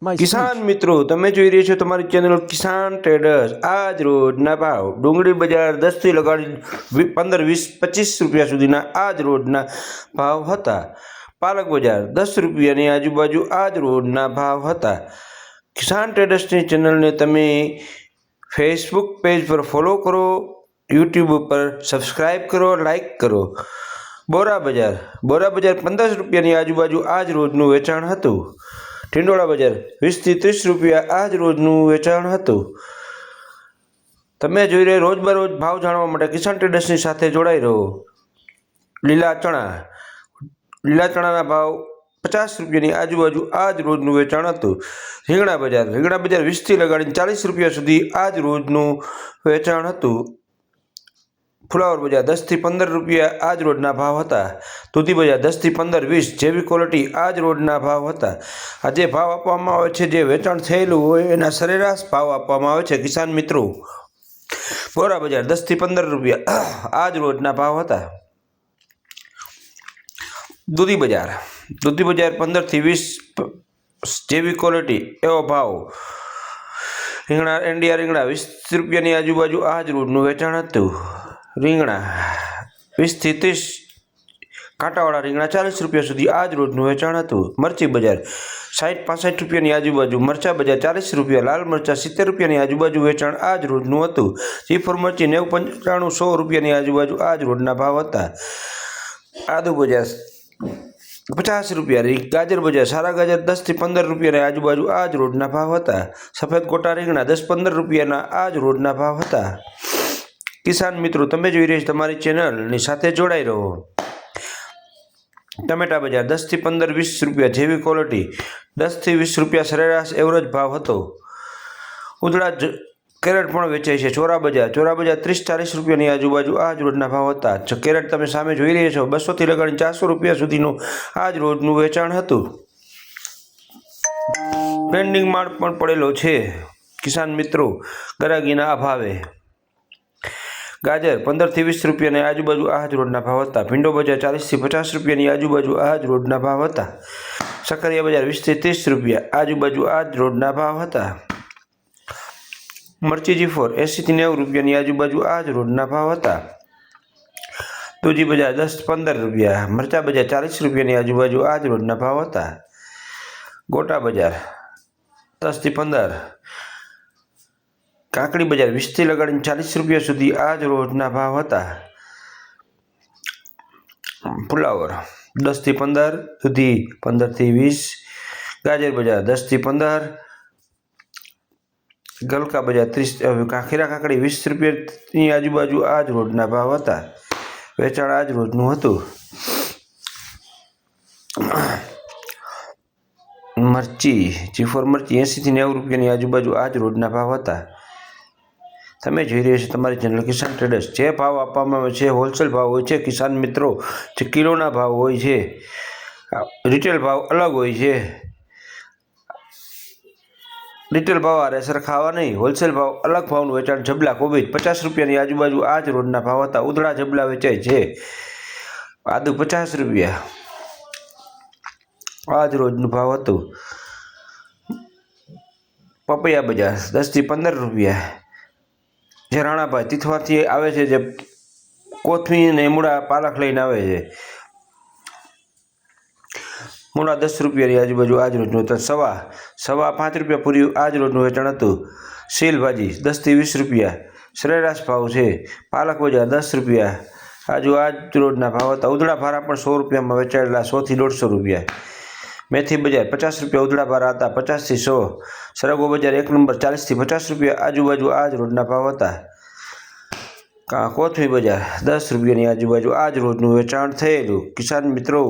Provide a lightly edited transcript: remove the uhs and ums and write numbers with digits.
કિસાન મિત્રો, તમે જોઈ રહ્યા છો તમારી ચેનલ કિસાન ટ્રેડર્સ। આજ રોજના ભાવ ડુંગળી બજાર 10 થી લગાડી 15, 20, 25 રૂપિયા સુધીના આજ રોજના ભાવ હતા। પાલક બજાર 10 રૂપિયાની આજુબાજુ આજ રોજના ભાવ હતા। કિસાન ટ્રેડર્સની ચેનલને તમે ફેસબુક પેજ પર ફોલો કરો, યુટ્યુબ ઉપર સબસ્ક્રાઈબ કરો, લાઈક કરો। બોરા બજાર 15 રૂપિયાની આજુબાજુ આજ રોજનું વેચાણ હતું। ટિંડોળા બજાર 20 થી 30 રૂપિયા આજ રોજનું વેચાણ હતું। તમે જોઈ રહ્યા રોજબરોજ ભાવ જાણવા માટે કિસાન ટ્રેડર્સની સાથે જોડાઈ રહો। લીલા ચણાના ભાવ 50 રૂપિયાની આજુબાજુ આજ રોજનું વેચાણ હતું। રીંગણા બજાર 20 થી લગાડીને 40 રૂપિયા સુધી આજ રોજનું વેચાણ હતું। ફુલાવર બજાર 10 થી 15 રૂપિયા આજ રોજના ભાવ હતા। દૂધી બજાર 10 થી 15, 20 જેવી ક્વોલિટી આજ રોજના ભાવ હતા। આજે ભાવ આપવામાં આવે છે જે વેચાણ થયેલું હોય એના સરેરાશ ભાવ આપવામાં આવે છે કિસાન મિત્રો। બોરા બજાર 10 થી 15 રૂપિયા આજ રોજના ભાવ હતા। દૂધી બજાર 15 થી 20 જેવી ક્વોલિટી એવો ભાવ। રીંગણા 20 રૂપિયાની આજુબાજુ આજ રોજનું વેચાણ હતું। રીંગણા 20 થી 30, કાંટાવાળા રીંગણા 40 રૂપિયા સુધી આજ રોજનું વેચાણ હતું। મરચી બજાર 60-65 રૂપિયાની આજુબાજુ, મરચા બજાર 40 રૂપિયા, લાલ મરચા 70 રૂપિયાની આજુબાજુ વેચાણ આજ રોજનું હતું। ચીફર મરચી 90, 95, 100 રૂપિયાની આજુબાજુ આજ રોજના ભાવ હતા। આદુ બજાર 50 રૂપિયા, ગાજર બજાર સારા ગાજર 10 થી 15 રૂપિયાની આજુબાજુ આજ રોજના ભાવ હતા। સફેદ ગોટા રીંગણા 10-15 રૂપિયાના આજ રોજના ભાવ હતા। કિસાન મિત્રો, તમે જોઈ રહ્યા છો તમારી ચેનલની સાથે જોડાઈ રહો। ટમેટા બજાર 10 થી 15, 20 રૂપિયા જેવી ક્વોલિટી, 10 થી 20 રૂપિયા સરેરાશ એવરેજ ભાવ હતો। ઉધડા કેરેટ પણ વેચાય છે। ચોરા બજાર 30-40 રૂપિયાની આજુબાજુ આજ રોજના ભાવ હતા। કેરેટ તમે સામે જોઈ રહ્યા છો 200 થી લગાડીને 400 રૂપિયા સુધીનું આજ રોજનું વેચાણ હતું। પેન્ડિંગ માલ પણ પડેલો છે કિસાન મિત્રો ગરાગીના અભાવે। ગાજર 15 થી 20 રૂપિયાની આજુબાજુ આજ રોજના ભાવ હતા। ભીંડો બજાર 40 થી 50 રૂપિયાની આજુબાજુ આજ રોજના ભાવ હતા। સકરિયા બજાર 20 થી 30 રૂપિયા આજુબાજુ આજ રોજના ભાવ હતા। મરચી જીફોર 80 થી 90 રૂપિયાની આજુબાજુ આજ રોજના ભાવ હતા। દૂધી બજાર 10-15 રૂપિયા, મરચા બજાર 40 રૂપિયાની આજુબાજુ આજ રોજના ભાવ હતા। ગોટા બજાર 10 થી 15, કાકડી બજાર 20 થી લગાડીને 40 રૂપિયા સુધી આજ રોજના ભાવ હતા। ફુલાવર 10 થી 15, દૂધી 15 થી 20, ગાજર બજાર 10 થી 15, ગલકા બજાર 30, ખીરા કાકડી 20 રૂપિયાની આજુબાજુ આજ રોજના ભાવ હતા। વેચાણ આજ રોજનું હતું। મરચી ચીફર મરચી 80 થી 90 રૂપિયાની આજુબાજુ આજ રોજના ભાવ હતા। તમે જોઈ રહ્યા છો તમારી ચેનલ કિસાન ટ્રેડર્સ। જે ભાવ આપવામાં આવે છે હોલસેલ ભાવ હોય છે કિસાન મિત્રો, જે કિલોના ભાવ હોય છે, રિટેલ ભાવ અલગ હોય છે। રિટેલ ભાવ આરે સરખાવા નહીં, હોલસેલ ભાવ અલગ ભાવનું વેચાણ। જબલા કોબીજ 50 રૂપિયાની આજુબાજુ આજ રોજના ભાવ હતા। ઉધડા જબલા વેચાય છે। આદુ 50 રૂપિયા આજ રોજનું ભાવ હતું। પપૈયા બજાર 10 થી 15 રૂપિયા, જે રાણાભાઈ તીથવાથી આવે છે, જે કોથમી ને મૂળા પાલક લઈને આવે છે, મૂળા 10 રૂપિયાની આજુબાજુ આજ રોજનું હતું। સવા 5 રૂપિયા પૂરી આજ રોજનું વેચાણ હતું। સીલ ભાજી 10 થી 20 રૂપિયા સરેરાશ ભાવ છે। પાલક બજાર 10 રૂપિયા આજ રોજના ભાવ હતા। ઉધડા ભારા પણ 100 રૂપિયામાં વેચાયેલા, 100 થી 150 રૂપિયા। મેથી બજાર 50 રૂપિયા ઉધડા ભારા હતા, 50 થી 100। સરગવો બજાર 1 નંબર 40 થી 50 રૂપિયા આજુબાજુ આજ રોજના ભાવ હતા। કોથમી બજાર 10 રૂપિયાની આજુબાજુ આજ રોજનું વેચાણ થયેલું કિસાન મિત્રો।